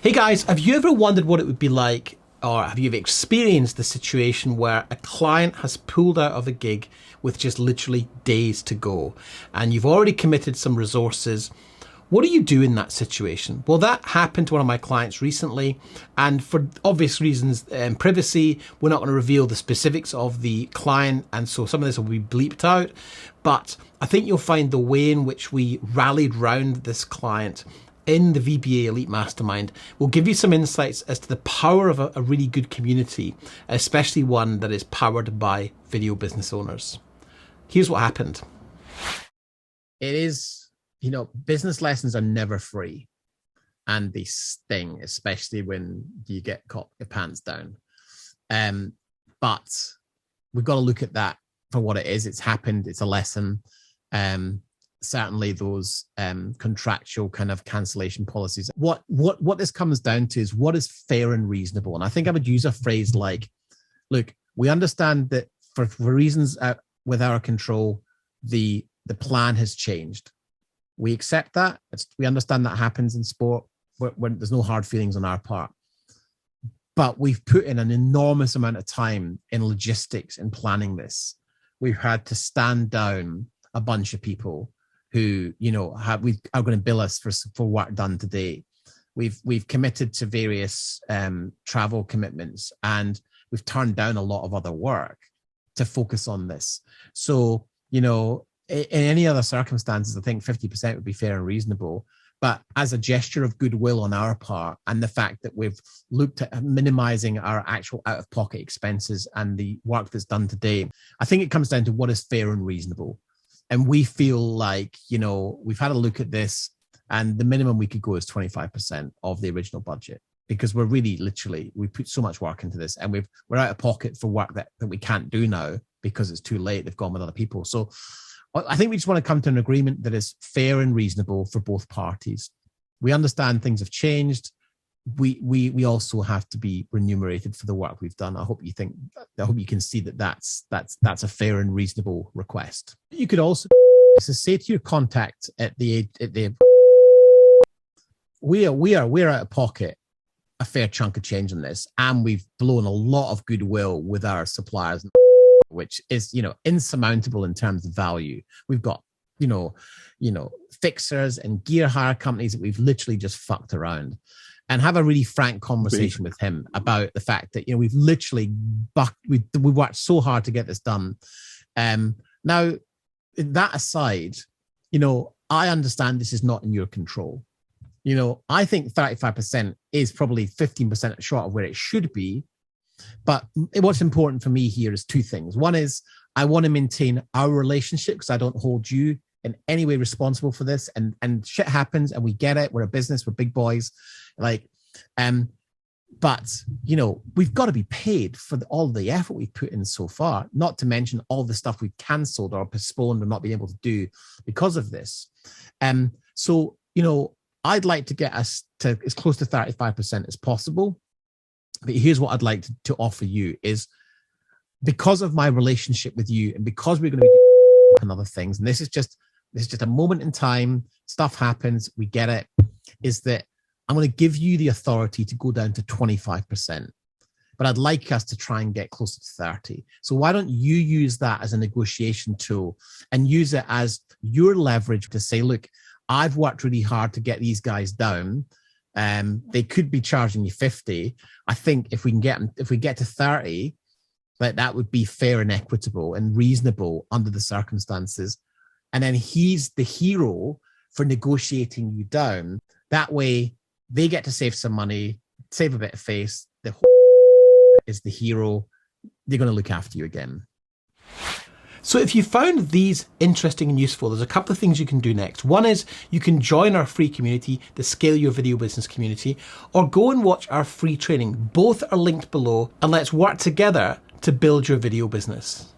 Hey guys, have you ever wondered what it would be like, or have you ever experienced the situation where a client has pulled out of a gig with just literally days to go and you've already committed some resources? What do you do in that situation? Well, that happened to one of my clients recently, and for obvious reasons, privacy, we're not going to reveal the specifics of the client, and so some of this will be bleeped out. But I think you'll find the way in which we rallied round this client in the VBA Elite Mastermind will give you some insights as to the power of a really good community, especially one that is powered by video business owners. Here's what happened. It is, business lessons are never free, and they sting, especially when you get caught your pants down. But we've got to look at that for what it is. It's happened. It's a lesson. Certainly those contractual kind of cancellation policies. What this comes down to is what is fair and reasonable. And I think I would use a phrase like, look, we understand that for reasons with our control, the plan has changed. We accept that. We understand that happens in sport when there's no hard feelings on our part. But we've put in an enormous amount of time in logistics and planning this. We've had to stand down a bunch of people who, are going to bill us for work done today. We've committed to various travel commitments, and we've turned down a lot of other work to focus on this. So, in any other circumstances, I think 50% would be fair and reasonable. But as a gesture of goodwill on our part, and the fact that we've looked at minimizing our actual out-of-pocket expenses and the work that's done today, I think it comes down to what is fair and reasonable. And we feel like, we've had a look at this, and the minimum we could go is 25% of the original budget, because we're really we put so much work into this, and we're out of pocket for work that we can't do now because it's too late. They've gone with other people. So I think we just want to come to an agreement that is fair and reasonable for both parties. We understand things have changed. We also have to be remunerated for the work we've done. I hope you can see that that's a fair and reasonable request. You could also say to your contact we're out of pocket a fair chunk of change on this, and we've blown a lot of goodwill with our suppliers, which is insurmountable in terms of value. We've got fixers and gear hire companies that we've literally just fucked around. And have a really frank conversation with him about the fact that we've literally we worked so hard to get this done. Now, that aside, I understand this is not in your control. I think 35% is probably 15% short of where it should be. But what's important for me here is two things. One is I want to maintain our relationship, because I don't hold you in any way responsible for this, and shit happens, and we get it. We're a business, we're big boys, but we've got to be paid for all the effort we've put in so far, not to mention all the stuff we've cancelled or postponed or not been able to do because of this. So I'd like to get us to as close to 35% as possible. But here's what I'd like to offer you is, because of my relationship with you, and because we're going to be doing other things, and this is just a moment in time, stuff happens, we get it, is that I'm going to give you the authority to go down to 25%, but I'd like us to try and get closer to 30. So why don't you use that as a negotiation tool and use it as your leverage to say, look, I've worked really hard to get these guys down. They could be charging you 50. I think if we get to 30, that would be fair and equitable and reasonable under the circumstances. And then he's the hero for negotiating you down. That way they get to save some money, save a bit of face. The whole is the hero. They're going to look after you again. So if you found these interesting and useful, there's a couple of things you can do next. One is you can join our free community, the Scale Your Video Business community, or go and watch our free training. Both are linked below, and let's work together to build your video business.